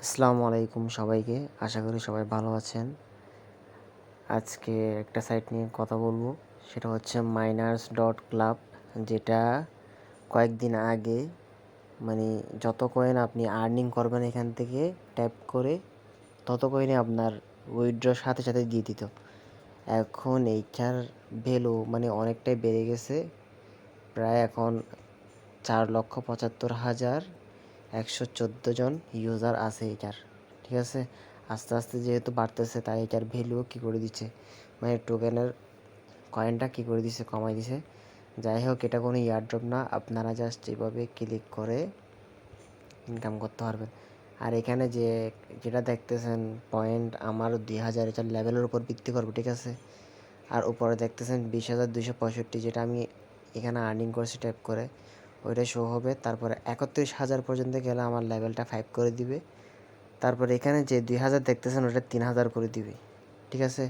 আসসালামু আলাইকুম সবাইকে। আশা করি সবাই ভালো আছেন। আজকে একটা সাইট নিয়ে কথা বলবো, সেটা হচ্ছে miners.club, যেটা কয়েকদিন আগে মানে যত কয়েন আপনি আর্নিং করবেন এখান থেকে ট্যাপ করে তত কয়েনই আপনার উইথড্রর সাথে সাথে দিয়ে দিত। এখন এইটার ভ্যালু অনেকটাই বেড়ে গেছে, প্রায় এখন 4,75,114 জন ইউজার আছে এটার। ঠিক আছে, আস্তে আস্তে যেহেতু বাড়তেছে তাই এটার ভ্যালু কী করে দিচ্ছে, টোকেনের কয়েনটা কী করে দিছে, কমাই দিছে। যাই হোক, এটা কোনো ইয়ারড্রপ না, আপনারা জাস্ট এভাবে ক্লিক করে ইনকাম করতে পারবেন। আর এখানে যেটা দেখতেছেন পয়েন্ট, আমার 2000 এটার লেভেলের উপর ভিত্তি করবে, ঠিক আছে। আর উপরে দেখতেছেন 20,265, যেটা আমি এখানে আর্নিং করছি ট্যাপ করে, ওইটা শো হবে। তারপরে 31,000 পর্যন্ত গেলে আমার লেভেলটা 5 করে দিবে। তারপরে এখানে যে 2000 দেখতেছেন ওটা 3000 করে দিবে, ঠিক আছে।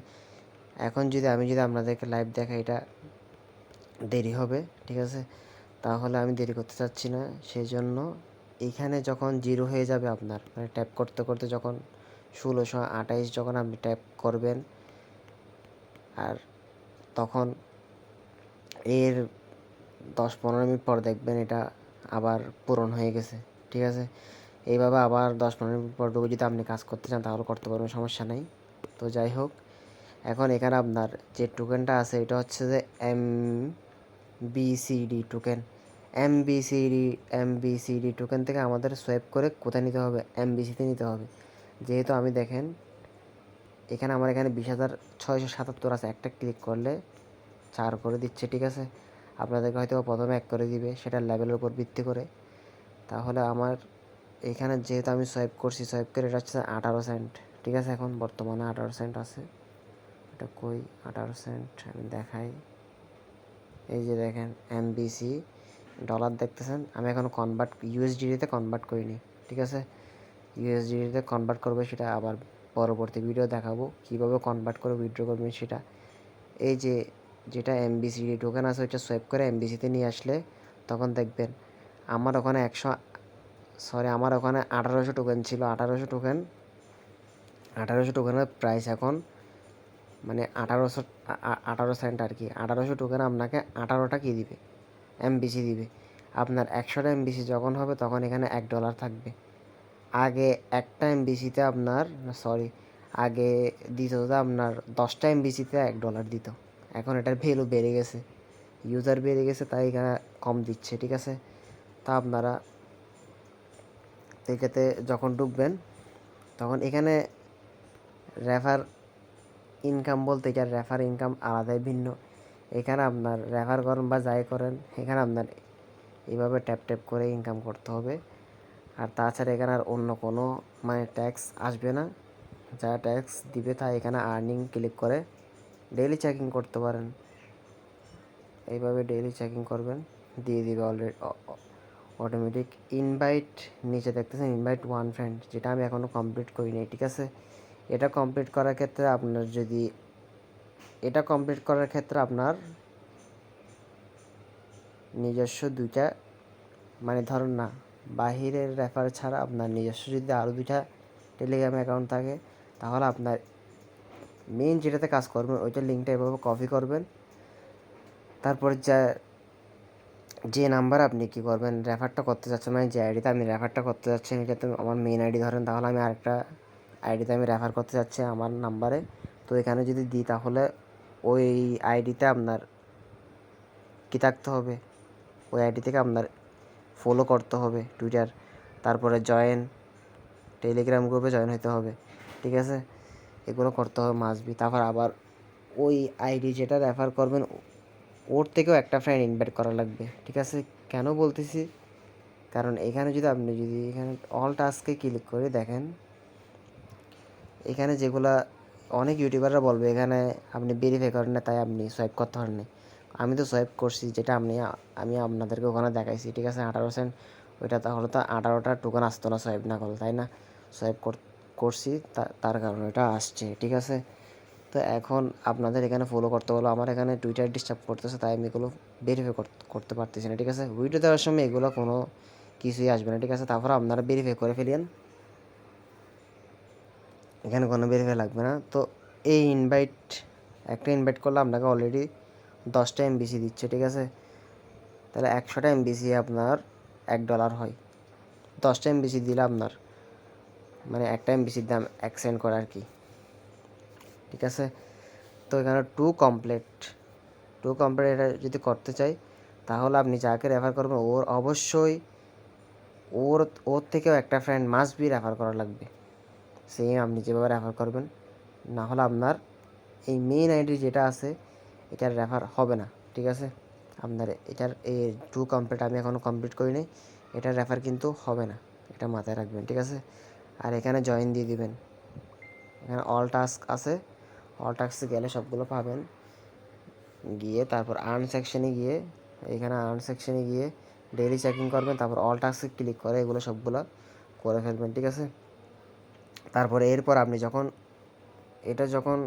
এখন আমি যদি আপনাদেরকে লাইভ দেখাই, এটা দেরি হবে, ঠিক আছে। তাহলে আমি দেরি করতে চাচ্ছি না, সেই জন্য এইখানে যখন জিরো হয়ে যাবে আপনার, ট্যাপ করতে করতে যখন 1628 যখন আপনি ট্যাপ করবেন, আর তখন এর 10-15 মিনিট পর দেখবেন এটা আবার পূরণ হয়ে গেছে, ঠিক আছে। এইভাবে আবার 10-15 মিনিট পর যদি আপনি কাজ করতে চান তাহলে করতে পারবেন, সমস্যা নেই। তো যাই হোক, এখন এখানে আপনার যে টোকেনটা আছে এটা হচ্ছে যে MBCD টোকেন। এমবিসিডি টোকেন থেকে আমাদের সোয়াইপ করে কোথায় নিতে হবে, এমবিসিতে নিতে হবে। যেহেতু আমি দেখেন এখানে আমার এখানে 20,677 আছে, একটা ক্লিক করলে 4 করে দিচ্ছে, ঠিক আছে। আপনাদেরকে হয়তো প্রথমে 1 করে দিবে, সেটার লেভেলের উপর ভিত্তি করে। তাহলে আমার এখানে যেহেতু আমি সোয়াইপ করছি, সোয়াইপ করে এটা হচ্ছে 18 সেন্ট, ঠিক আছে। এখন বর্তমানে 18 সেন্ট আছে। এটা কই 18 সেন্ট আমি দেখাই, এই যে দেখেন এমবিসি ডলার দেখতেছেন। আমি এখন ইউএসডিতে কনভার্ট করিনি, ঠিক আছে। ইউএসডিতে কনভার্ট করবে, সেটা আবার পরবর্তী ভিডিও দেখাবো কীভাবে কনভার্ট করে উইথড্র করবেন সেটা। এই যেটা এমবিসিডি টোকেন আছে ওইটা সোয়াইপ করে এমবিসিতে নিয়ে আসলে তখন দেখবেন আমার ওখানে আমার ওখানে 1800 টোকেন ছিল। 1800 টোকেনের প্রাইস এখন 18 সেন্ট আর কি। 1800 টোকেন আপনাকে 18টা কি দিবে, এমবিসি দিবে। আপনার 100টা এমবিসি যখন হবে তখন এখানে $1 থাকবে। আগে একটা এমবিসিতে আগে দিত আপনার 10টা এমবিসিতে $1 দিত। এখন এটার ভ্যালু বেড়ে গেছে, ইউজার বেড়ে গেছে, তাই এখানে কম দিচ্ছে, ঠিক আছে। তা আপনারা এটাতে যখন ঢুকবেন তখন এখানে রেফার ইনকাম বলতে, এটার রেফার ইনকাম আলাদাই ভিন্ন। এখানে আপনার রেফার করেন বা যাই করেন, এখানে আপনার এইভাবে ট্যাপ ট্যাপ করে ইনকাম করতে হবে। আর তাছাড়া এখানে আর অন্য কোনো ট্যাক্স আসবে না। যা ট্যাক্স দিবে তা এখানে আর্নিং ক্লিক করে ডেইলি চেকিং করতে পারেন। এইভাবে ডেইলি চেকিং করবেন, দিয়ে দিবে অলরেডি অটোমেটিক। ইনভাইট নিচে দেখতেছেন ইনভাইট ওয়ান ফ্রেন্ড, যেটা আমি এখনও কমপ্লিট করিনি, ঠিক আছে। এটা কমপ্লিট করার ক্ষেত্রে আপনার নিজস্ব দুইটা ধরুন না, বাহিরের রেফার ছাড়া আপনার নিজস্ব যদি আরও 2টা টেলিগ্রাম অ্যাকাউন্ট থাকে, তাহলে আপনার মেইন যেটাতে কাজ করবেন ওইটার লিঙ্কটা এভাবে কপি করবেন। তারপর যে নাম্বার আপনি কী করবেন, রেফারটা করতে চাচ্ছেন, যে আইডিতে আপনি রেফারটা করতে যাচ্ছেন, এটা তো আমার মেইন আইডি ধরেন, তাহলে আমি আরেকটা আইডিতে আমি রেফার করতে যাচ্ছি আমার নাম্বারে। তো এখানে যদি দিই তাহলে ওই আইডিতে আপনার কী থাকতে হবে, ওই আইডি থেকে আপনার ফলো করতে হবে টুইটার, তারপরে টেলিগ্রাম গ্রুপে জয়েন হতে হবে, ঠিক আছে। এগুলো করতে হবে মাস্ট বি। তারপর আবার ওই আইডি যেটা রেফার করবেন ওর থেকেও একটা ফ্রেন্ড ইনভাইট করা লাগবে, ঠিক আছে। কেন বলতেছি, কারণ এখানে আপনি এখানে অল টাস্কে ক্লিক করে দেখেন, এখানে যেগুলা অনেক ইউটিউবাররা বলবে এখানে আপনি ভেরিফাই করেন না তাই আপনি সোয়াইপ করতে পারেন না। আমি তো সোয়াইপ করছি, যেটা আমি আপনাদেরকে ওখানে দেখাইছি, ঠিক আছে। 18 সেন্ট, ওইটা তাহলে তো 18টা টোকেন আসতো না সোয়াইপ না করলে, তাই না। সোয়াইপ করছি তার কারণে এটা আসছে, ঠিক আছে। তো এখন আপনাদের এখানে ফলো করতে হলো, আমার এখানে টুইটার ডিস্টার্ব করতেছে তাই আমি এগুলো ভেরিফাই করতে পারতেছি না, ঠিক আছে। ভিডিও দেওয়ার সময় এগুলো কোনো কিছুই আসবে না, ঠিক আছে। তারপর আপনারা ভেরিফাই করে ফেলেন। এখানে কোনো ভেরিফাই লাগবে না। তো এই একটা ইনভাইট করলে আপনাকে অলরেডি 10টা এমবিসি দিচ্ছে, ঠিক আছে। তাহলে 100টা এমবিসি আপনার $1 হয়। 10টা এমবিসি দিলে আপনার মানে একটা এমবিসির দাম 1 সেন্ট করে আর কি, ঠিক আছে। তো এখানে টু কমপ্লিট এটা যদি করতে চাই, তাহলে আপনি যাকে রেফার করবেন ওর অবশ্যই ওর থেকেও একটা ফ্রেন্ড মাস্ট বি রেফার করা লাগবে, সেম আপনি যেভাবে রেফার করবেন। না হলে আপনার এই মেইন আইডি যেটা আছে এটার রেফার হবে না, ঠিক আছে। আপনার এটার এই টু কমপ্লিট আমি এখনও কমপ্লিট করিনি, এটার রেফার কিন্তু হবে না, এটা মাথায় রাখবেন, ঠিক আছে। আর এখানে জয়েন দিয়ে দিবেন। এখানে অল টাস্ক আছে, অল টাস্কে গেলে সবগুলো পাবেন। গিয়ে তারপর আর্ন সেকশনে গিয়ে ডেইলি চেকিং করবেন, তারপর অল টাস্কে ক্লিক করে এগুলো সবগুলো করে ফেলবেন, ঠিক আছে। তারপরে এরপর আপনি যখন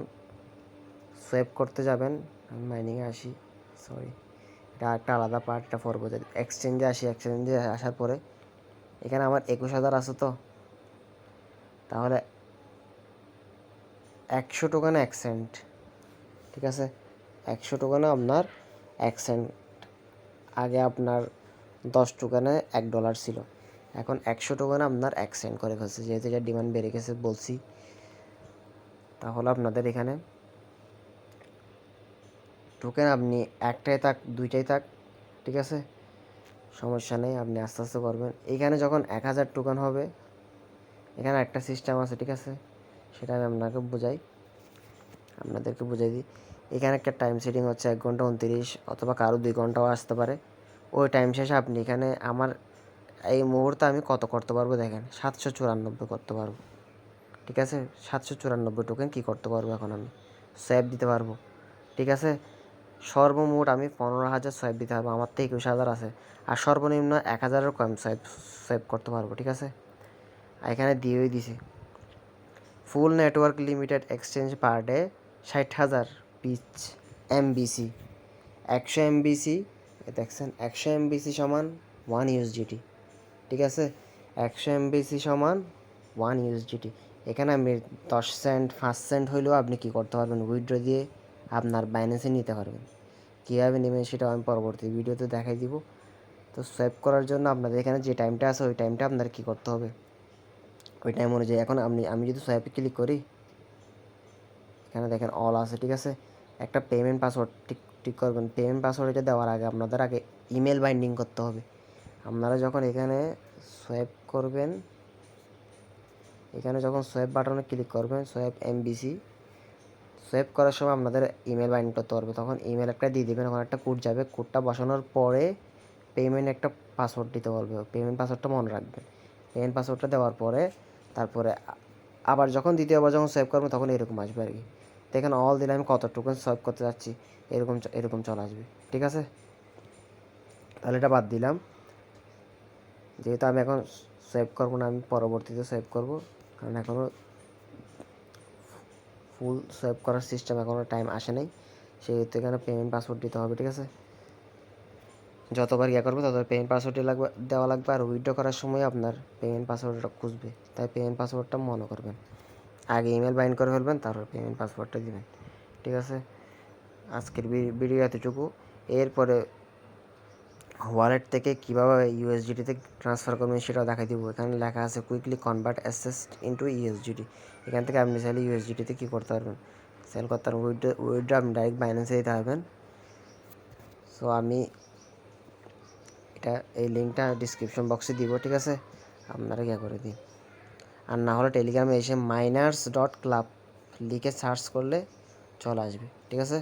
সেভ করতে যাবেন, আমি মাইনিংয়ে আসি, সরি এটা একটা আলাদা পার্ট, এটা পরবর্তী এক্সচেঞ্জে আসার পরে এখানে আমার 21,000 আছে, তো তাহলে 100 টোকেনে 1 সেন্ট, ঠিক আছে। 100 টোকেনে আপনার 1 সেন্ট। আগে আপনার 10 টোকেনে $1 ছিল, এখন 100 টোকেনে আপনার 1 সেন্ট করে ফেলছে, যেহেতু এটা ডিমান্ড বেড়ে গেছে বলছি। তাহলে আপনাদের এখানে টোকেন আপনি একটাই থাক দুইটাই থাক, ঠিক আছে, সমস্যা নেই, আপনি আস্তে আস্তে করবেন। এইখানে যখন 1000 টোকেন হবে, এখানে একটা সিস্টেম আছে, ঠিক আছে, সেটা আমি আপনাদেরকে বুঝাই দিই। এখানে একটা টাইম সেটিং হচ্ছে 1 ঘন্টা 29, অথবা কারো 2 ঘন্টাও আসতে পারে। ওই টাইম শেষে আপনি এখানে আমার এই মুহূর্তে আমি কত করতে পারবো দেখেন, 794 করতে পারবো, ঠিক আছে। 794 টোকেন কী করতে পারবো, এখন আমি সোয়াইপ দিতে পারবো, ঠিক আছে। সর্বমোট আমি 15,000 সোয়াইপ দিতে পারবো, আমার তো 21,000 আছে। আর সর্বনিম্ন 1,000-এর কম সোয়াইপ করতে পারবো, ঠিক আছে। আর এখানে দিয়েই দিছি full network limited exchange per day 60,000 পিচ এমবিসি। 100 এমবিসি দেখছেন, 100 এমবিসি সমান 1 ইউএসডিটি, ঠিক আছে। 100 এমবিসি সমান 1 ইউএসডিটি। এখানে আপনি 10 সেন্ট 5 সেন্ট হইলেও আপনি কী করতে পারবেন, উইথড্র দিয়ে আপনার বাইন্যান্সে নিতে পারবেন। কীভাবে নেবেন সেটাও আমি পরবর্তী ভিডিওতে দেখাই দিব। তো সোয়াইপ করার জন্য আপনাদের এখানে যে টাইমটা আছে ওই টাইমটা আপনার কী করতে হবে, ওই টাইম অনুযায়ী এখন আমি যদি সোয়াইপে ক্লিক করি, এখানে দেখেন অল আছে, ঠিক আছে। একটা পেমেন্ট পাসওয়ার্ড ঠিক করবেন। পেমেন্ট পাসওয়ার্ড এটা দেওয়ার আগে আপনাদের আগে ইমেল বাইন্ডিং করতে হবে। আপনারা যখন এখানে সোয়াইপ করবেন, এখানে যখন সোয়াইপ বাটনে ক্লিক করবেন, সোয়াইপ এমবিসি সোয়াইপ করার সময় আপনাদের ইমেল বাইন্ডিং করতে পারবে, তখন ইমেল একটা দিয়ে দেবেন, ওখানে একটা কোড যাবে, কোডটা বসানোর পরে পেমেন্ট একটা পাসওয়ার্ড দিতে বলবে, পেমেন্ট পাসওয়ার্ডটা মনে রাখবেন। পেমেন্ট পাসওয়ার্ডটা দেওয়ার পরে তারপরে আবার যখন দ্বিতীয়বার যখন সোয়াইপ করবেন তখন এরকম আসবে আর কি। তো এখানে অল দিলে আমি কত টোকেন সোয়াইপ করতে যাচ্ছি এরকম চলে আসবে, ঠিক আছে। তাহলে এটা বাদ দিলাম, যেহেতু আমি এখন সোয়াইপ করবো না, আমি পরবর্তীতে সোয়াইপ করবো, কারণ এখনও ফুল সোয়াইপ করার সিস্টেম এখনও টাইম আসে নাই, সেহেতু এখানে পেমেন্ট পাসওয়ার্ড দিতে হবে, ঠিক আছে। যতবার করবে ততবার পেমেন্ট পাসওয়ার্ডই দেওয়া লাগবে। আর উইথড্র করার সময় আপনার পেমেন্ট পাসওয়ার্ডটা খুঁজবে, তাই পেমেন্ট পাসওয়ার্ডটা মনে করবেন। আগে ইমেল বাইন্ড করে ফেলবেন, তারপর পেমেন্ট পাসওয়ার্ডটা দিবেন, ঠিক আছে। আজকের ভিডিও এতটুকু। এরপরে ওয়ালেট থেকে কীভাবে ইউএসডিটিতে ট্রান্সফার করবেন সেটাও দেখাই দিব। এখানে লেখা আছে কুইকলি কনভার্ট অ্যাসেস ইন্টু ইউএসডিটি। এখান থেকে আপনি চাইলে ইউএসডিটিতে কী করতে পারবেন, সেল করতে পারবেন। উইথড্র আপনি ডাইরেক্ট বাইন্যান্সে দিতে পারবেন। সো আমি এই লিঙ্কটা ডিসক্রিপশন বক্সে দিব, ঠিক আছে, আপনারা করে দিন। আর না হলে টেলিগ্রামে এসে miners.club লিখে সার্চ করলে চলে আসবে, ঠিক আছে।